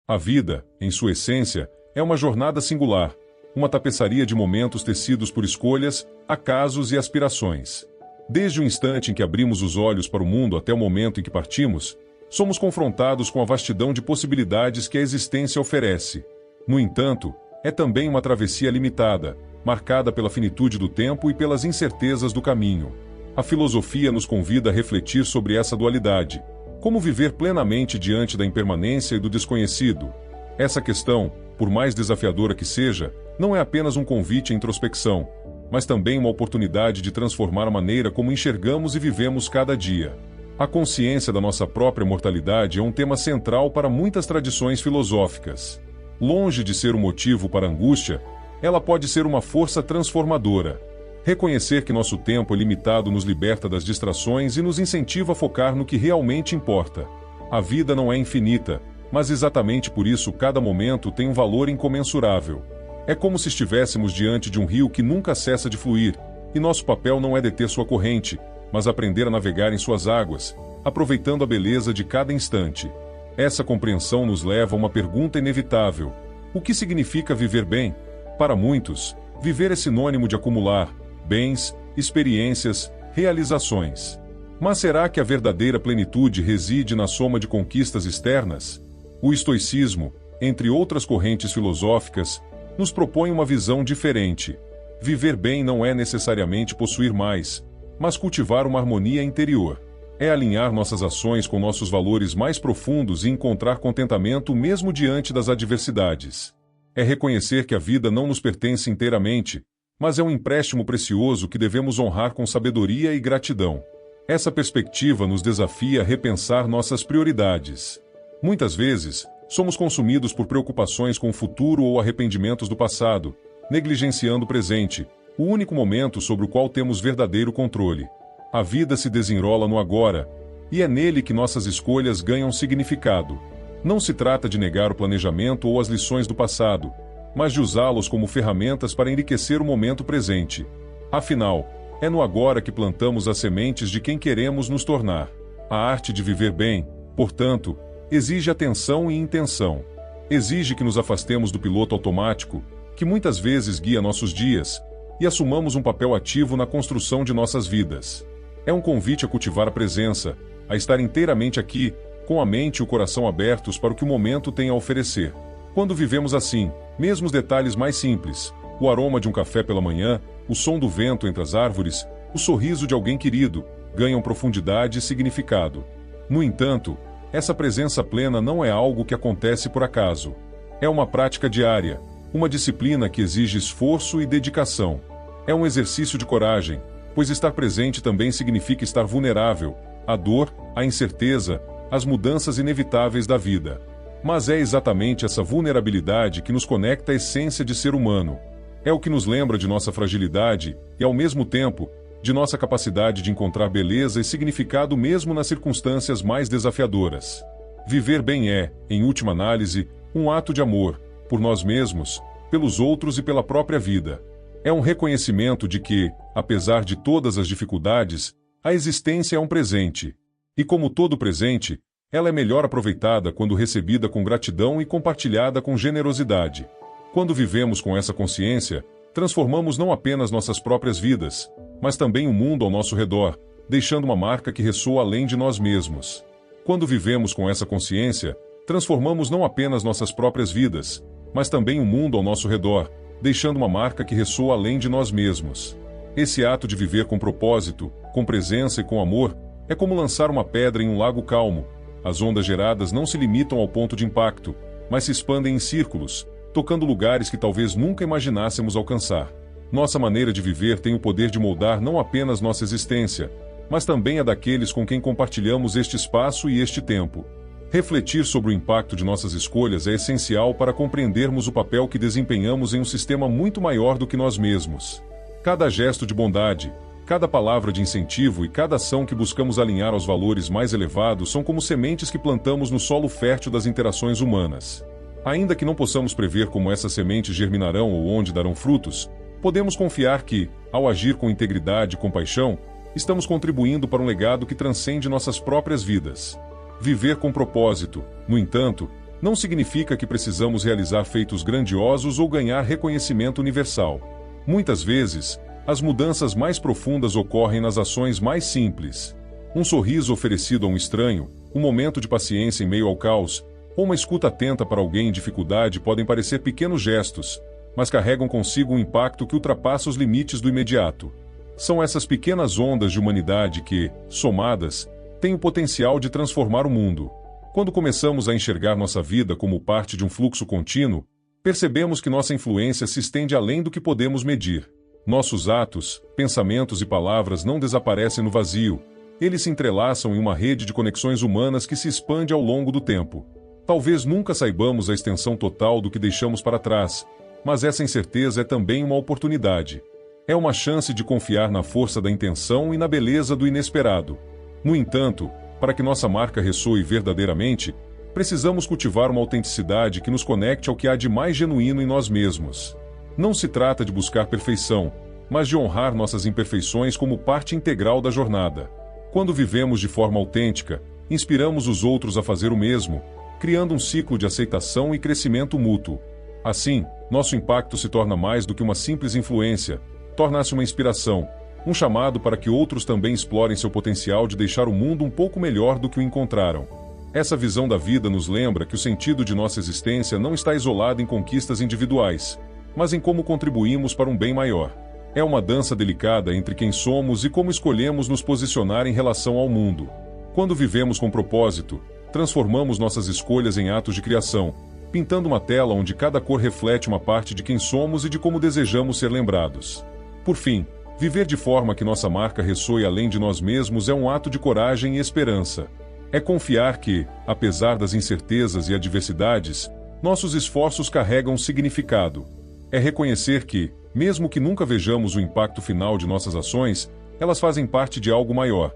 A vida, em sua essência, é uma jornada singular, uma tapeçaria de momentos tecidos por escolhas, acasos e aspirações. Desde o instante em que abrimos os olhos para o mundo até o momento em que partimos, somos confrontados com a vastidão de possibilidades que a existência oferece. No entanto, é também uma travessia limitada, marcada pela finitude do tempo e pelas incertezas do caminho. A filosofia nos convida a refletir sobre essa dualidade. Como viver plenamente diante da impermanência e do desconhecido? Essa questão, por mais desafiadora que seja, não é apenas um convite à introspecção, mas também uma oportunidade de transformar a maneira como enxergamos e vivemos cada dia. A consciência da nossa própria mortalidade é um tema central para muitas tradições filosóficas. Longe de ser um motivo para angústia, ela pode ser uma força transformadora. Reconhecer que nosso tempo é limitado nos liberta das distrações e nos incentiva a focar no que realmente importa. A vida não é infinita, mas exatamente por isso cada momento tem um valor incomensurável. É como se estivéssemos diante de um rio que nunca cessa de fluir, e nosso papel não é deter sua corrente, mas aprender a navegar em suas águas, aproveitando a beleza de cada instante. Essa compreensão nos leva a uma pergunta inevitável: o que significa viver bem? Para muitos, viver é sinônimo de acumular bens, experiências, realizações. Mas será que a verdadeira plenitude reside na soma de conquistas externas? O estoicismo, entre outras correntes filosóficas, nos propõe uma visão diferente. Viver bem não é necessariamente possuir mais, mas cultivar uma harmonia interior. É alinhar nossas ações com nossos valores mais profundos e encontrar contentamento mesmo diante das adversidades. É reconhecer que a vida não nos pertence inteiramente, mas é um empréstimo precioso que devemos honrar com sabedoria e gratidão. Essa perspectiva nos desafia a repensar nossas prioridades. Muitas vezes, somos consumidos por preocupações com o futuro ou arrependimentos do passado, negligenciando o presente, o único momento sobre o qual temos verdadeiro controle. A vida se desenrola no agora, e é nele que nossas escolhas ganham significado. Não se trata de negar o planejamento ou as lições do passado, mas de usá-los como ferramentas para enriquecer o momento presente. Afinal, é no agora que plantamos as sementes de quem queremos nos tornar. A arte de viver bem, portanto, exige atenção e intenção. Exige que nos afastemos do piloto automático, que muitas vezes guia nossos dias, e assumamos um papel ativo na construção de nossas vidas. É um convite a cultivar a presença, a estar inteiramente aqui, com a mente e o coração abertos para o que o momento tem a oferecer. Quando vivemos assim, mesmo os detalhes mais simples, o aroma de um café pela manhã, o som do vento entre as árvores, o sorriso de alguém querido, ganham profundidade e significado. No entanto, essa presença plena não é algo que acontece por acaso. É uma prática diária, uma disciplina que exige esforço e dedicação. É um exercício de coragem, pois estar presente também significa estar vulnerável à dor, à incerteza, às mudanças inevitáveis da vida. Mas é exatamente essa vulnerabilidade que nos conecta à essência de ser humano. É o que nos lembra de nossa fragilidade e, ao mesmo tempo, de nossa capacidade de encontrar beleza e significado mesmo nas circunstâncias mais desafiadoras. Viver bem é, em última análise, um ato de amor, por nós mesmos, pelos outros e pela própria vida. É um reconhecimento de que, apesar de todas as dificuldades, a existência é um presente. E como todo presente, ela é melhor aproveitada quando recebida com gratidão e compartilhada com generosidade. Quando vivemos com essa consciência, transformamos não apenas nossas próprias vidas, mas também o mundo ao nosso redor, deixando uma marca que ressoa além de nós mesmos. Quando vivemos com essa consciência, transformamos não apenas nossas próprias vidas, mas também o mundo ao nosso redor, deixando uma marca que ressoa além de nós mesmos. Esse ato de viver com propósito, com presença e com amor, é como lançar uma pedra em um lago calmo. As ondas geradas não se limitam ao ponto de impacto, mas se expandem em círculos, tocando lugares que talvez nunca imaginássemos alcançar. Nossa maneira de viver tem o poder de moldar não apenas nossa existência, mas também a daqueles com quem compartilhamos este espaço e este tempo. Refletir sobre o impacto de nossas escolhas é essencial para compreendermos o papel que desempenhamos em um sistema muito maior do que nós mesmos. Cada gesto de bondade, cada palavra de incentivo e cada ação que buscamos alinhar aos valores mais elevados são como sementes que plantamos no solo fértil das interações humanas. Ainda que não possamos prever como essas sementes germinarão ou onde darão frutos, podemos confiar que, ao agir com integridade e compaixão, estamos contribuindo para um legado que transcende nossas próprias vidas. Viver com propósito, no entanto, Não significa que precisamos realizar feitos grandiosos ou ganhar reconhecimento universal. Muitas vezes, as mudanças mais profundas ocorrem nas ações mais simples. Um sorriso oferecido a um estranho, um momento de paciência em meio ao caos, ou uma escuta atenta para alguém em dificuldade podem parecer pequenos gestos, mas carregam consigo um impacto que ultrapassa os limites do imediato. São essas pequenas ondas de humanidade que, somadas, têm o potencial de transformar o mundo. Quando começamos a enxergar nossa vida como parte de um fluxo contínuo, percebemos que nossa influência se estende além do que podemos medir. Nossos atos, pensamentos e palavras não desaparecem no vazio, eles se entrelaçam em uma rede de conexões humanas que se expande ao longo do tempo. Talvez nunca saibamos a extensão total do que deixamos para trás, mas essa incerteza é também uma oportunidade. É uma chance de confiar na força da intenção e na beleza do inesperado. No entanto, para que nossa marca ressoe verdadeiramente, precisamos cultivar uma autenticidade que nos conecte ao que há de mais genuíno em nós mesmos. Não se trata de buscar perfeição, mas de honrar nossas imperfeições como parte integral da jornada. Quando vivemos de forma autêntica, inspiramos os outros a fazer o mesmo, criando um ciclo de aceitação e crescimento mútuo. Assim, nosso impacto se torna mais do que uma simples influência, torna-se uma inspiração, um chamado para que outros também explorem seu potencial de deixar o mundo um pouco melhor do que o encontraram. Essa visão da vida nos lembra que o sentido de nossa existência não está isolado em conquistas individuais, mas em como contribuímos para um bem maior. É uma dança delicada entre quem somos e como escolhemos nos posicionar em relação ao mundo. Quando vivemos com propósito, transformamos nossas escolhas em atos de criação, pintando uma tela onde cada cor reflete uma parte de quem somos e de como desejamos ser lembrados. Por fim, viver de forma que nossa marca ressoe além de nós mesmos é um ato de coragem e esperança. É confiar que, apesar das incertezas e adversidades, nossos esforços carregam significado. É reconhecer que, mesmo que nunca vejamos o impacto final de nossas ações, elas fazem parte de algo maior.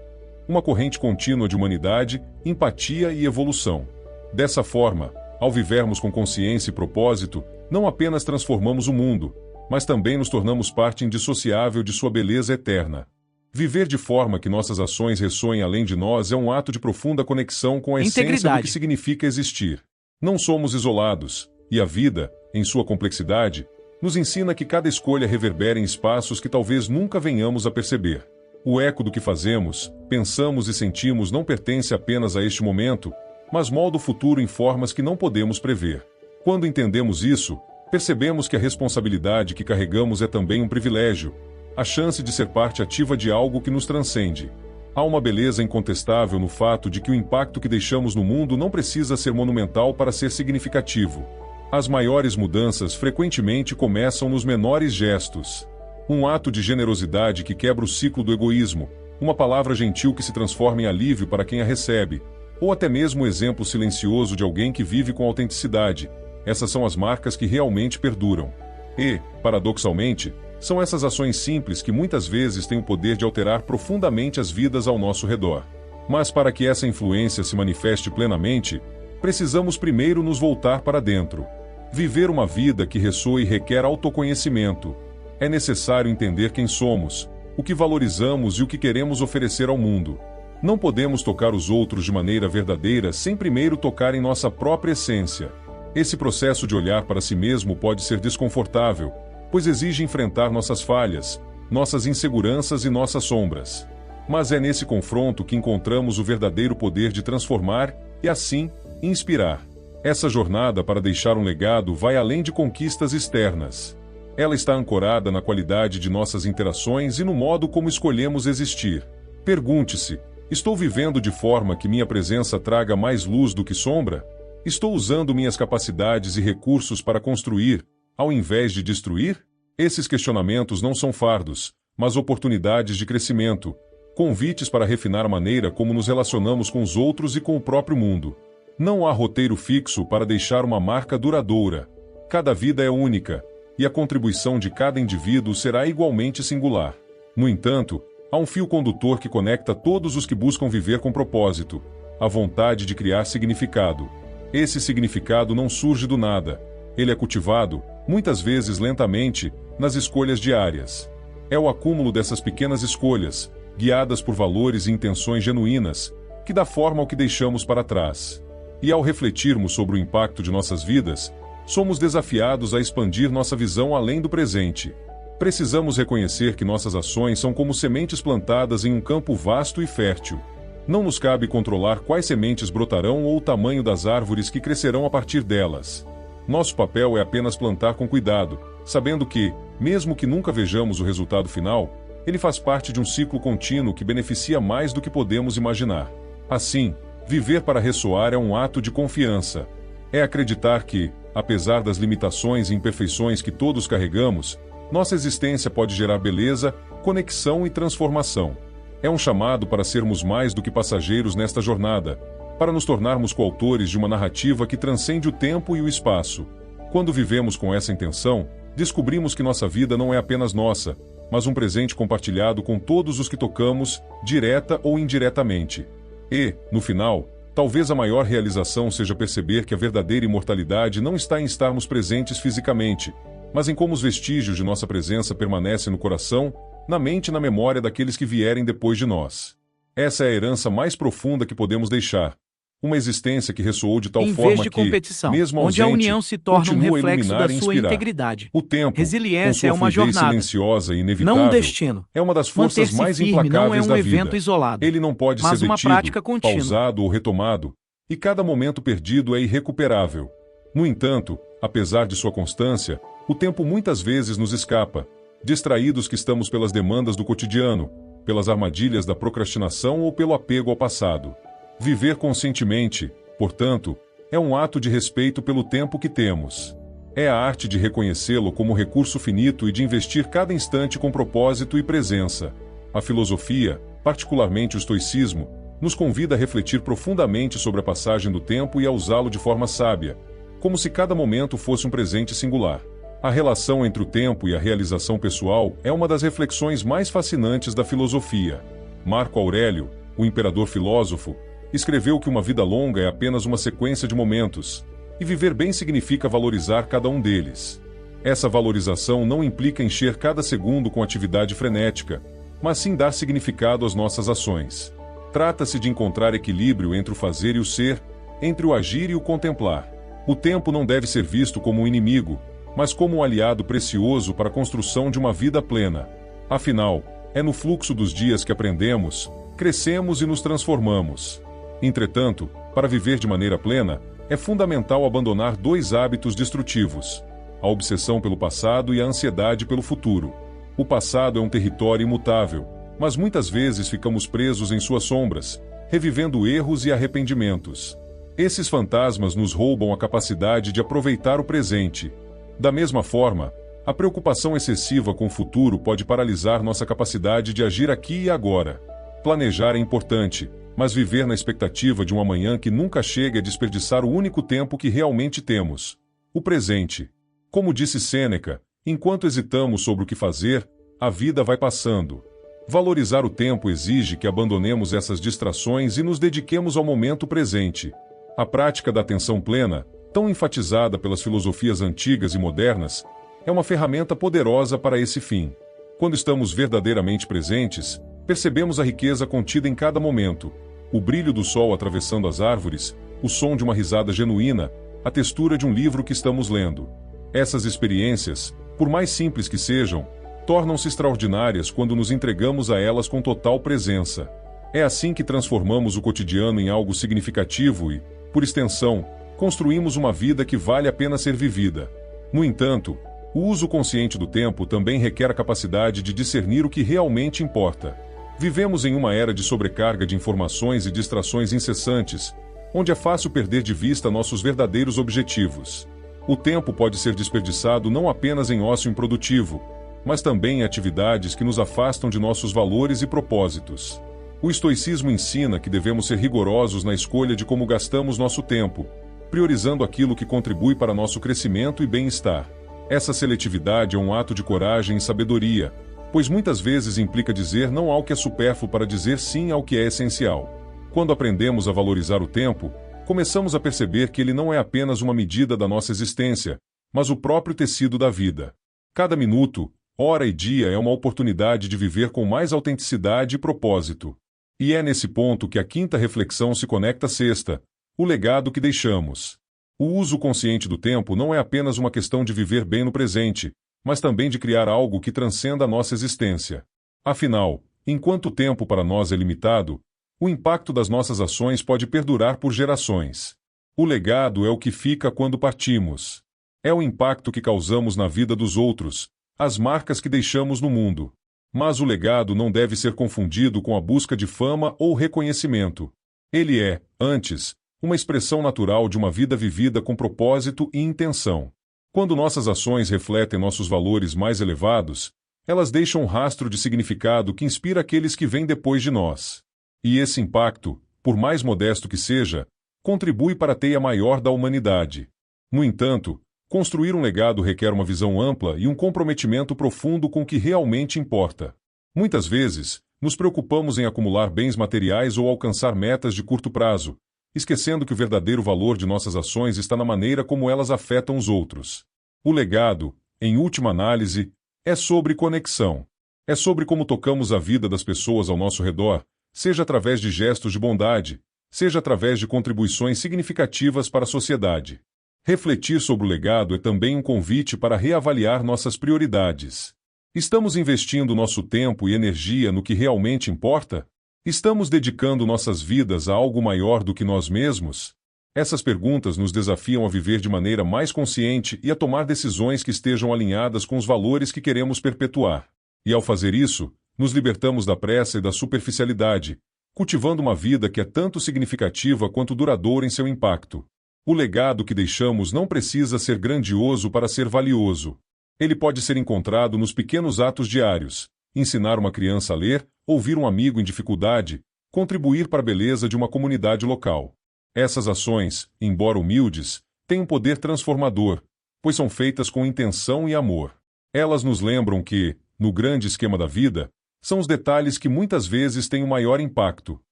Uma corrente contínua de humanidade, empatia e evolução. Dessa forma, ao vivermos com consciência e propósito, não apenas transformamos o mundo, mas também nos tornamos parte indissociável de sua beleza eterna. Viver de forma que nossas ações ressoem além de nós é um ato de profunda conexão com a essência do que significa existir. Não somos isolados, e a vida, em sua complexidade, nos ensina que cada escolha reverbera em espaços que talvez nunca venhamos a perceber. O eco do que fazemos, pensamos e sentimos não pertence apenas a este momento, mas molda o futuro em formas que não podemos prever. Quando entendemos isso, percebemos que a responsabilidade que carregamos é também um privilégio, a chance de ser parte ativa de algo que nos transcende. Há uma beleza incontestável no fato de que o impacto que deixamos no mundo não precisa ser monumental para ser significativo. As maiores mudanças frequentemente começam nos menores gestos. Um ato de generosidade que quebra o ciclo do egoísmo, uma palavra gentil que se transforma em alívio para quem a recebe, ou até mesmo o exemplo silencioso de alguém que vive com autenticidade. Essas são as marcas que realmente perduram. E, paradoxalmente, são essas ações simples que muitas vezes têm o poder de alterar profundamente as vidas ao nosso redor. Mas para que essa influência se manifeste plenamente, precisamos primeiro nos voltar para dentro. Viver uma vida que ressoe requer autoconhecimento. É necessário entender quem somos, o que valorizamos e o que queremos oferecer ao mundo. Não podemos tocar os outros de maneira verdadeira sem primeiro tocar em nossa própria essência. Esse processo de olhar para si mesmo pode ser desconfortável, pois exige enfrentar nossas falhas, nossas inseguranças e nossas sombras. Mas é nesse confronto que encontramos o verdadeiro poder de transformar e, assim, inspirar. Essa jornada para deixar um legado vai além de conquistas externas. Ela está ancorada na qualidade de nossas interações e no modo como escolhemos existir. Pergunte-se: estou vivendo de forma que minha presença traga mais luz do que sombra? Estou usando minhas capacidades e recursos para construir, ao invés de destruir? Esses questionamentos não são fardos, mas oportunidades de crescimento, convites para refinar a maneira como nos relacionamos com os outros e com o próprio mundo. Não há roteiro fixo para deixar uma marca duradoura. Cada vida é única, e a contribuição de cada indivíduo será igualmente singular. No entanto, há um fio condutor que conecta todos os que buscam viver com propósito: a vontade de criar significado. Esse significado não surge do nada. Ele é cultivado, muitas vezes lentamente, nas escolhas diárias. É o acúmulo dessas pequenas escolhas, guiadas por valores e intenções genuínas, que dá forma ao que deixamos para trás. E ao refletirmos sobre o impacto de nossas vidas, somos desafiados a expandir nossa visão além do presente. Precisamos reconhecer que nossas ações são como sementes plantadas em um campo vasto e fértil. Não nos cabe controlar quais sementes brotarão ou o tamanho das árvores que crescerão a partir delas. Nosso papel é apenas plantar com cuidado, sabendo que, mesmo que nunca vejamos o resultado final, ele faz parte de um ciclo contínuo que beneficia mais do que podemos imaginar. Assim, viver para ressoar é um ato de confiança. É acreditar que, apesar das limitações e imperfeições que todos carregamos, nossa existência pode gerar beleza, conexão e transformação. É um chamado para sermos mais do que passageiros nesta jornada, para nos tornarmos coautores de uma narrativa que transcende o tempo e o espaço. Quando vivemos com essa intenção, descobrimos que nossa vida não é apenas nossa, mas um presente compartilhado com todos os que tocamos, direta ou indiretamente. E, no final, talvez a maior realização seja perceber que a verdadeira imortalidade não está em estarmos presentes fisicamente, mas em como os vestígios de nossa presença permanecem no coração, na mente e na memória daqueles que vierem depois de nós. Essa é a herança mais profunda que podemos deixar. Uma existência que ressoou de tal forma que, mesmo ausente, onde a união se torna um continua a reflexo iluminar da e sua inspirar. integridade. O tempo, Resiliência com sua é uma fluidez jornada, silenciosa e inevitável, não um destino. é uma das forças Manter-se mais firme não é implacáveis um da evento vida. isolado, Ele não pode mas ser uma detido, prática contínua. pausado ou retomado, e cada momento perdido é irrecuperável. No entanto, apesar de sua constância, o tempo muitas vezes nos escapa, distraídos que estamos pelas demandas do cotidiano, pelas armadilhas da procrastinação ou pelo apego ao passado. Viver conscientemente, portanto, é um ato de respeito pelo tempo que temos. É a arte de reconhecê-lo como recurso finito e de investir cada instante com propósito e presença. A filosofia, particularmente o estoicismo, nos convida a refletir profundamente sobre a passagem do tempo e a usá-lo de forma sábia, como se cada momento fosse um presente singular. A relação entre o tempo e a realização pessoal é uma das reflexões mais fascinantes da filosofia. Marco Aurélio, o imperador filósofo, escreveu que uma vida longa é apenas uma sequência de momentos, e viver bem significa valorizar cada um deles. Essa valorização não implica encher cada segundo com atividade frenética, mas sim dar significado às nossas ações. Trata-se de encontrar equilíbrio entre o fazer e o ser, entre o agir e o contemplar. O tempo não deve ser visto como um inimigo, mas como um aliado precioso para a construção de uma vida plena. Afinal, é no fluxo dos dias que aprendemos, crescemos e nos transformamos. Entretanto, para viver de maneira plena, é fundamental abandonar dois hábitos destrutivos: a obsessão pelo passado e a ansiedade pelo futuro. O passado é um território imutável, mas muitas vezes ficamos presos em suas sombras, revivendo erros e arrependimentos. Esses fantasmas nos roubam a capacidade de aproveitar o presente. Da mesma forma, a preocupação excessiva com o futuro pode paralisar nossa capacidade de agir aqui e agora. Planejar é importante, mas viver na expectativa de um amanhã que nunca chega é desperdiçar o único tempo que realmente temos: o presente. Como disse Sêneca, enquanto hesitamos sobre o que fazer, a vida vai passando. Valorizar o tempo exige que abandonemos essas distrações e nos dediquemos ao momento presente. A prática da atenção plena, tão enfatizada pelas filosofias antigas e modernas, é uma ferramenta poderosa para esse fim. Quando estamos verdadeiramente presentes, percebemos a riqueza contida em cada momento: o brilho do sol atravessando as árvores, o som de uma risada genuína, a textura de um livro que estamos lendo. Essas experiências, por mais simples que sejam, tornam-se extraordinárias quando nos entregamos a elas com total presença. É assim que transformamos o cotidiano em algo significativo e, por extensão, construímos uma vida que vale a pena ser vivida. No entanto, o uso consciente do tempo também requer a capacidade de discernir o que realmente importa. Vivemos em uma era de sobrecarga de informações e distrações incessantes, onde é fácil perder de vista nossos verdadeiros objetivos. O tempo pode ser desperdiçado não apenas em ócio improdutivo, mas também em atividades que nos afastam de nossos valores e propósitos. O estoicismo ensina que devemos ser rigorosos na escolha de como gastamos nosso tempo, priorizando aquilo que contribui para nosso crescimento e bem-estar. Essa seletividade é um ato de coragem e sabedoria, pois muitas vezes implica dizer não ao que é supérfluo para dizer sim ao que é essencial. Quando aprendemos a valorizar o tempo, começamos a perceber que ele não é apenas uma medida da nossa existência, mas o próprio tecido da vida. Cada minuto, hora e dia é uma oportunidade de viver com mais autenticidade e propósito. E é nesse ponto que a quinta reflexão se conecta à sexta: O legado que deixamos. O uso consciente do tempo não é apenas uma questão de viver bem no presente, mas também de criar algo que transcenda a nossa existência. Afinal, enquanto o tempo para nós é limitado, o impacto das nossas ações pode perdurar por gerações. O legado é o que fica quando partimos. É o impacto que causamos na vida dos outros, as marcas que deixamos no mundo. Mas o legado não deve ser confundido com a busca de fama ou reconhecimento. Ele é, antes, uma expressão natural de uma vida vivida com propósito e intenção. Quando nossas ações refletem nossos valores mais elevados, elas deixam um rastro de significado que inspira aqueles que vêm depois de nós. E esse impacto, por mais modesto que seja, contribui para a teia maior da humanidade. No entanto, construir um legado requer uma visão ampla e um comprometimento profundo com o que realmente importa. Muitas vezes, nos preocupamos em acumular bens materiais ou alcançar metas de curto prazo, esquecendo que o verdadeiro valor de nossas ações está na maneira como elas afetam os outros. O legado, em última análise, é sobre conexão. É sobre como tocamos a vida das pessoas ao nosso redor, seja através de gestos de bondade, seja através de contribuições significativas para a sociedade. Refletir sobre o legado é também um convite para reavaliar nossas prioridades. Estamos investindo nosso tempo e energia no que realmente importa? Estamos dedicando nossas vidas a algo maior do que nós mesmos? Essas perguntas nos desafiam a viver de maneira mais consciente e a tomar decisões que estejam alinhadas com os valores que queremos perpetuar. E ao fazer isso, nos libertamos da pressa e da superficialidade, cultivando uma vida que é tanto significativa quanto duradoura em seu impacto. O legado que deixamos não precisa ser grandioso para ser valioso. Ele pode ser encontrado nos pequenos atos diários: ensinar uma criança a ler, ouvir um amigo em dificuldade, contribuir para a beleza de uma comunidade local. Essas ações, embora humildes, têm um poder transformador, pois são feitas com intenção e amor. Elas nos lembram que, no grande esquema da vida, são os detalhes que muitas vezes têm o maior impacto.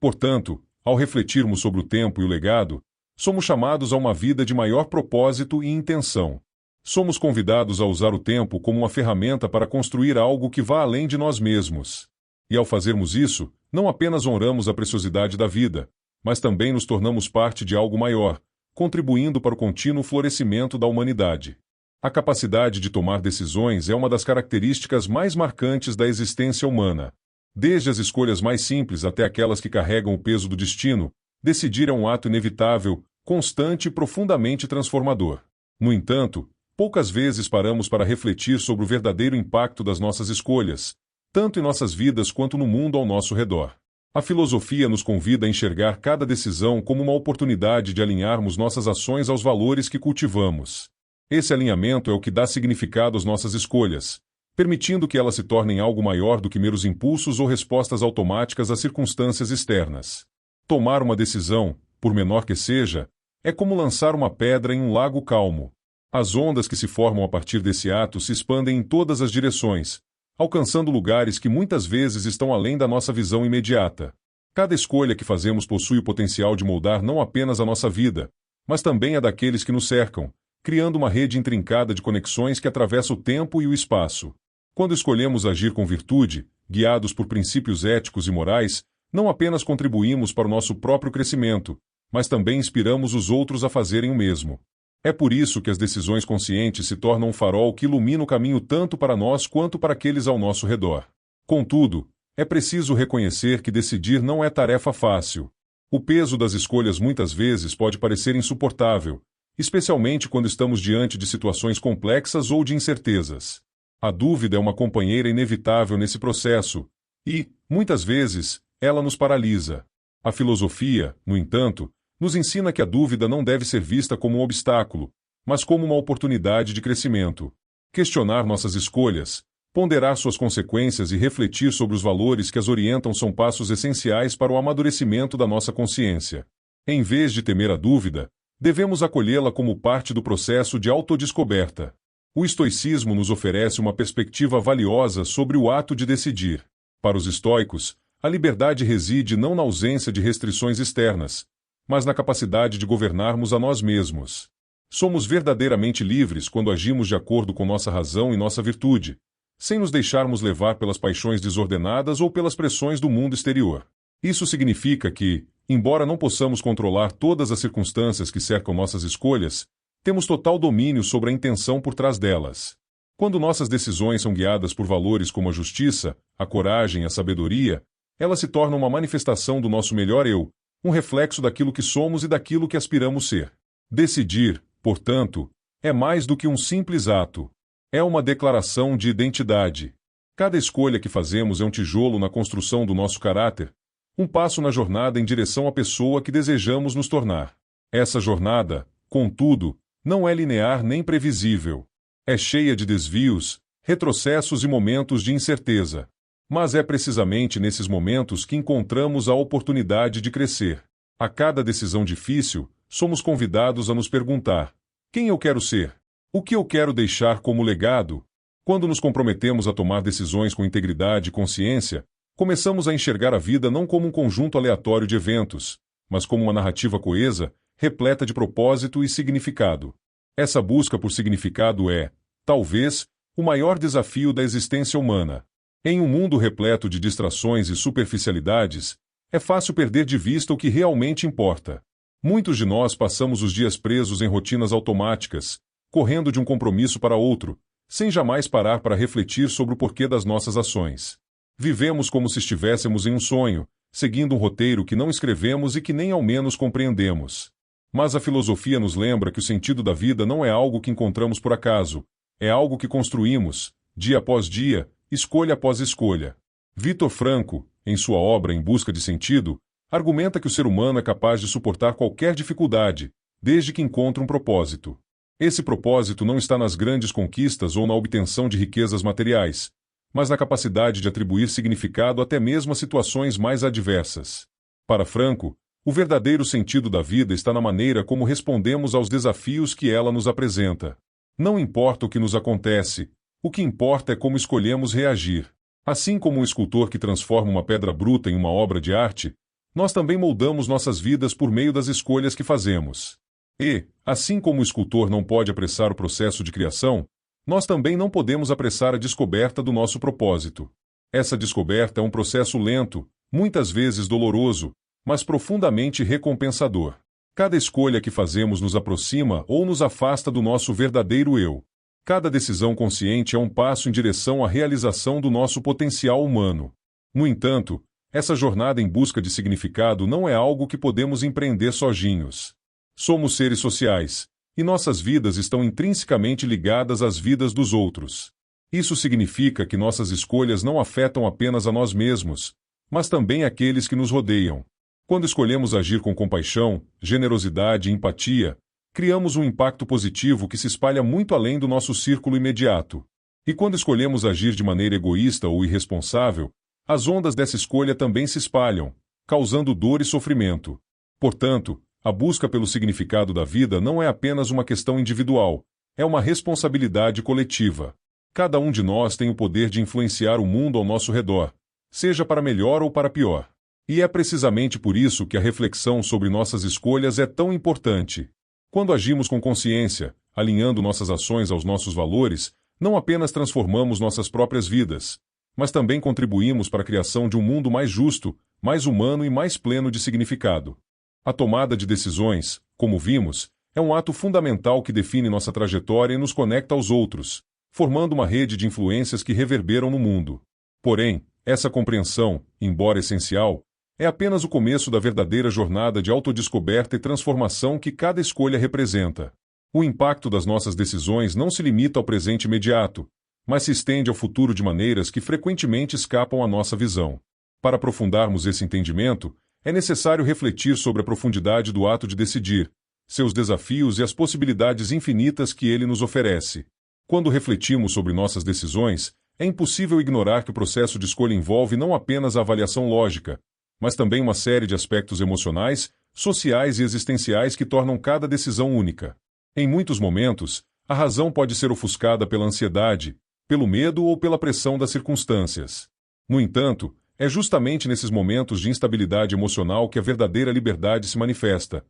Portanto, ao refletirmos sobre o tempo e o legado, somos chamados a uma vida de maior propósito e intenção. Somos convidados a usar o tempo como uma ferramenta para construir algo que vá além de nós mesmos. E ao fazermos isso, não apenas honramos a preciosidade da vida, mas também nos tornamos parte de algo maior, contribuindo para o contínuo florescimento da humanidade. A capacidade de tomar decisões é uma das características mais marcantes da existência humana. Desde as escolhas mais simples até aquelas que carregam o peso do destino, decidir é um ato inevitável, constante e profundamente transformador. No entanto, poucas vezes paramos para refletir sobre o verdadeiro impacto das nossas escolhas, tanto em nossas vidas quanto no mundo ao nosso redor. A filosofia nos convida a enxergar cada decisão como uma oportunidade de alinharmos nossas ações aos valores que cultivamos. Esse alinhamento é o que dá significado às nossas escolhas, permitindo que elas se tornem algo maior do que meros impulsos ou respostas automáticas às circunstâncias externas. Tomar uma decisão, por menor que seja, é como lançar uma pedra em um lago calmo. As ondas que se formam a partir desse ato se expandem em todas as direções, alcançando lugares que muitas vezes estão além da nossa visão imediata. Cada escolha que fazemos possui o potencial de moldar não apenas a nossa vida, mas também a daqueles que nos cercam, criando uma rede intrincada de conexões que atravessa o tempo e o espaço. Quando escolhemos agir com virtude, guiados por princípios éticos e morais, não apenas contribuímos para o nosso próprio crescimento, mas também inspiramos os outros a fazerem o mesmo. É por isso que as decisões conscientes se tornam um farol que ilumina o caminho tanto para nós quanto para aqueles ao nosso redor. Contudo, é preciso reconhecer que decidir não é tarefa fácil. O peso das escolhas muitas vezes pode parecer insuportável, especialmente quando estamos diante de situações complexas ou de incertezas. A dúvida é uma companheira inevitável nesse processo, e, muitas vezes, ela nos paralisa. A filosofia, no entanto, nos ensina que a dúvida não deve ser vista como um obstáculo, mas como uma oportunidade de crescimento. Questionar nossas escolhas, ponderar suas consequências e refletir sobre os valores que as orientam são passos essenciais para o amadurecimento da nossa consciência. Em vez de temer a dúvida, devemos acolhê-la como parte do processo de autodescoberta. O estoicismo nos oferece uma perspectiva valiosa sobre o ato de decidir. Para os estoicos, a liberdade reside não na ausência de restrições externas, mas na capacidade de governarmos a nós mesmos. Somos verdadeiramente livres quando agimos de acordo com nossa razão e nossa virtude, sem nos deixarmos levar pelas paixões desordenadas ou pelas pressões do mundo exterior. Isso significa que, Embora não possamos controlar todas as circunstâncias que cercam nossas escolhas, temos total domínio sobre a intenção por trás delas. Quando nossas decisões são guiadas por valores como a justiça, a coragem e a sabedoria, elas se tornam uma manifestação do nosso melhor eu, um reflexo daquilo que somos e daquilo que aspiramos ser. Decidir, portanto, é mais do que um simples ato. É uma declaração de identidade. Cada escolha que fazemos é um tijolo na construção do nosso caráter, um passo na jornada em direção à pessoa que desejamos nos tornar. Essa jornada, contudo, não é linear nem previsível. É cheia de desvios, retrocessos e momentos de incerteza. Mas é precisamente nesses momentos que encontramos a oportunidade de crescer. A cada decisão difícil, somos convidados a nos perguntar: quem eu quero ser? O que eu quero deixar como legado? Quando nos comprometemos a tomar decisões com integridade e consciência, começamos a enxergar a vida não como um conjunto aleatório de eventos, mas como uma narrativa coesa, repleta de propósito e significado. Essa busca por significado é, talvez, o maior desafio da existência humana. Em um mundo repleto de distrações e superficialidades, é fácil perder de vista o que realmente importa. Muitos de nós passamos os dias presos em rotinas automáticas, correndo de um compromisso para outro, sem jamais parar para refletir sobre o porquê das nossas ações. Vivemos como se estivéssemos em um sonho, seguindo um roteiro que não escrevemos e que nem ao menos compreendemos. Mas a filosofia nos lembra que o sentido da vida não é algo que encontramos por acaso, é algo que construímos, dia após dia, escolha após escolha. Viktor Frankl, em sua obra Em Busca de Sentido, argumenta que o ser humano é capaz de suportar qualquer dificuldade, desde que encontre um propósito. Esse propósito não está nas grandes conquistas ou na obtenção de riquezas materiais, mas na capacidade de atribuir significado até mesmo a situações mais adversas. Para Frankl, o verdadeiro sentido da vida está na maneira como respondemos aos desafios que ela nos apresenta. Não importa o que nos acontece, o que importa é como escolhemos reagir. Assim como um escultor que transforma uma pedra bruta em uma obra de arte, nós também moldamos nossas vidas por meio das escolhas que fazemos. E, assim como o escultor não pode apressar o processo de criação, nós também não podemos apressar a descoberta do nosso propósito. Essa descoberta é um processo lento, muitas vezes doloroso, mas profundamente recompensador. Cada escolha que fazemos nos aproxima ou nos afasta do nosso verdadeiro eu. Cada decisão consciente é um passo em direção à realização do nosso potencial humano. No entanto, essa jornada em busca de significado não é algo que podemos empreender sozinhos. Somos seres sociais, e nossas vidas estão intrinsecamente ligadas às vidas dos outros. Isso significa que nossas escolhas não afetam apenas a nós mesmos, mas também aqueles que nos rodeiam. Quando escolhemos agir com compaixão, generosidade e empatia, criamos um impacto positivo que se espalha muito além do nosso círculo imediato. E quando escolhemos agir de maneira egoísta ou irresponsável, as ondas dessa escolha também se espalham, causando dor e sofrimento. Portanto, a busca pelo significado da vida não é apenas uma questão individual, é uma responsabilidade coletiva. Cada um de nós tem o poder de influenciar o mundo ao nosso redor, seja para melhor ou para pior. E é precisamente por isso que a reflexão sobre nossas escolhas é tão importante. Quando agimos com consciência, alinhando nossas ações aos nossos valores, não apenas transformamos nossas próprias vidas, mas também contribuímos para a criação de um mundo mais justo, mais humano e mais pleno de significado. A tomada de decisões, como vimos, é um ato fundamental que define nossa trajetória e nos conecta aos outros, formando uma rede de influências que reverberam no mundo. Porém, essa compreensão, embora essencial, é apenas o começo da verdadeira jornada de autodescoberta e transformação que cada escolha representa. O impacto das nossas decisões não se limita ao presente imediato, mas se estende ao futuro de maneiras que frequentemente escapam à nossa visão. Para aprofundarmos esse entendimento, é necessário refletir sobre a profundidade do ato de decidir, seus desafios e as possibilidades infinitas que ele nos oferece. Quando refletimos sobre nossas decisões, é impossível ignorar que o processo de escolha envolve não apenas a avaliação lógica, mas também uma série de aspectos emocionais, sociais e existenciais que tornam cada decisão única. Em muitos momentos, a razão pode ser ofuscada pela ansiedade, pelo medo ou pela pressão das circunstâncias. No entanto, é justamente nesses momentos de instabilidade emocional que a verdadeira liberdade se manifesta.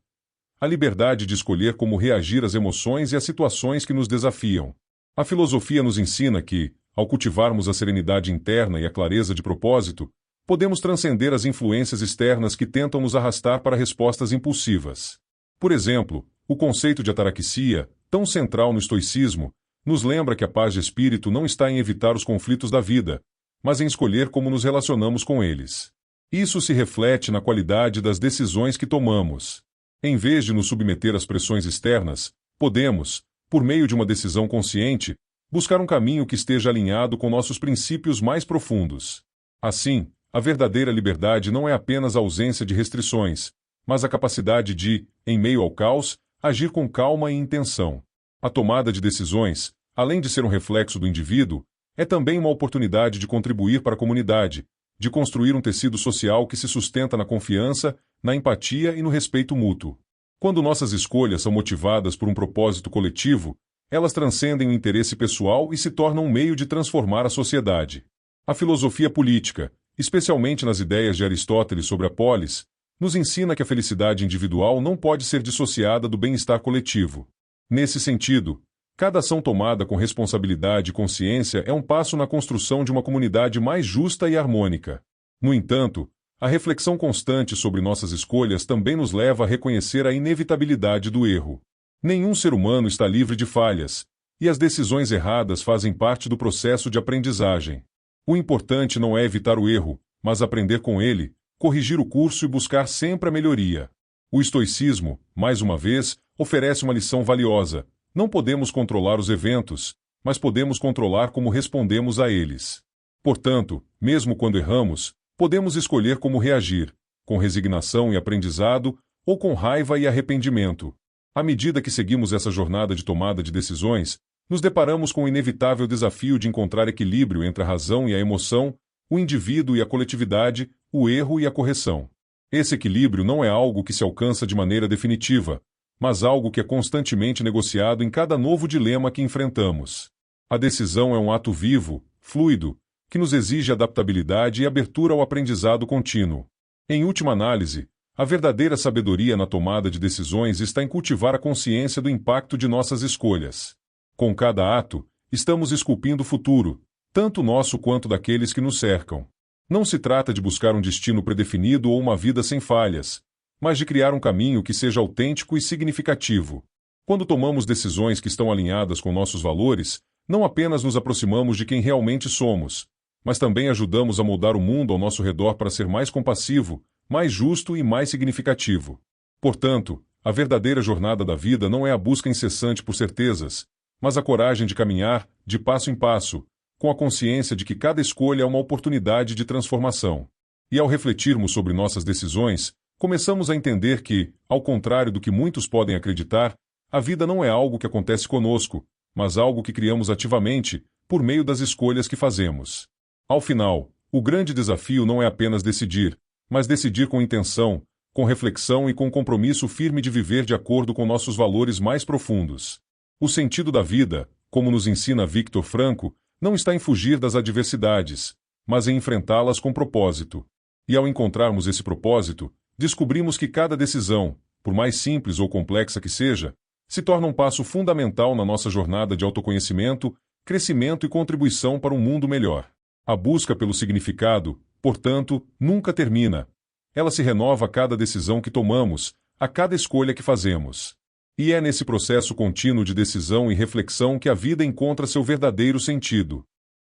A liberdade de escolher como reagir às emoções e às situações que nos desafiam. A filosofia nos ensina que, ao cultivarmos a serenidade interna e a clareza de propósito, podemos transcender as influências externas que tentam nos arrastar para respostas impulsivas. Por exemplo, o conceito de ataraxia, tão central no estoicismo, nos lembra que a paz de espírito não está em evitar os conflitos da vida, mas em escolher como nos relacionamos com eles. Isso se reflete na qualidade das decisões que tomamos. Em vez de nos submeter às pressões externas, podemos, por meio de uma decisão consciente, buscar um caminho que esteja alinhado com nossos princípios mais profundos. Assim, a verdadeira liberdade não é apenas a ausência de restrições, mas a capacidade de, em meio ao caos, agir com calma e intenção. A tomada de decisões, além de ser um reflexo do indivíduo, é também uma oportunidade de contribuir para a comunidade, de construir um tecido social que se sustenta na confiança, na empatia e no respeito mútuo. Quando nossas escolhas são motivadas por um propósito coletivo, elas transcendem o interesse pessoal e se tornam um meio de transformar a sociedade. A filosofia política, especialmente nas ideias de Aristóteles sobre a polis, nos ensina que a felicidade individual não pode ser dissociada do bem-estar coletivo. Nesse sentido, cada ação tomada com responsabilidade e consciência é um passo na construção de uma comunidade mais justa e harmônica. No entanto, a reflexão constante sobre nossas escolhas também nos leva a reconhecer a inevitabilidade do erro. Nenhum ser humano está livre de falhas, e as decisões erradas fazem parte do processo de aprendizagem. O importante não é evitar o erro, mas aprender com ele, corrigir o curso e buscar sempre a melhoria. O estoicismo, mais uma vez, oferece uma lição valiosa. Não podemos controlar os eventos, mas podemos controlar como respondemos a eles. Portanto, mesmo quando erramos, podemos escolher como reagir, com resignação e aprendizado, ou com raiva e arrependimento. À medida que seguimos essa jornada de tomada de decisões, nos deparamos com o inevitável desafio de encontrar equilíbrio entre a razão e a emoção, o indivíduo e a coletividade, o erro e a correção. Esse equilíbrio não é algo que se alcança de maneira definitiva, mas algo que é constantemente negociado em cada novo dilema que enfrentamos. A decisão é um ato vivo, fluido, que nos exige adaptabilidade e abertura ao aprendizado contínuo. Em última análise, a verdadeira sabedoria na tomada de decisões está em cultivar a consciência do impacto de nossas escolhas. Com cada ato, estamos esculpindo o futuro, tanto nosso quanto daqueles que nos cercam. Não se trata de buscar um destino predefinido ou uma vida sem falhas, mas de criar um caminho que seja autêntico e significativo. Quando tomamos decisões que estão alinhadas com nossos valores, não apenas nos aproximamos de quem realmente somos, mas também ajudamos a moldar o mundo ao nosso redor para ser mais compassivo, mais justo e mais significativo. Portanto, a verdadeira jornada da vida não é a busca incessante por certezas, mas a coragem de caminhar, de passo em passo, com a consciência de que cada escolha é uma oportunidade de transformação. E ao refletirmos sobre nossas decisões, começamos a entender que, ao contrário do que muitos podem acreditar, a vida não é algo que acontece conosco, mas algo que criamos ativamente, por meio das escolhas que fazemos. Ao final, o grande desafio não é apenas decidir, mas decidir com intenção, com reflexão e com compromisso firme de viver de acordo com nossos valores mais profundos. O sentido da vida, como nos ensina Viktor Frankl, não está em fugir das adversidades, mas em enfrentá-las com propósito. E ao encontrarmos esse propósito, descobrimos que cada decisão, por mais simples ou complexa que seja, se torna um passo fundamental na nossa jornada de autoconhecimento, crescimento e contribuição para um mundo melhor. A busca pelo significado, portanto, nunca termina. Ela se renova a cada decisão que tomamos, a cada escolha que fazemos. E é nesse processo contínuo de decisão e reflexão que a vida encontra seu verdadeiro sentido.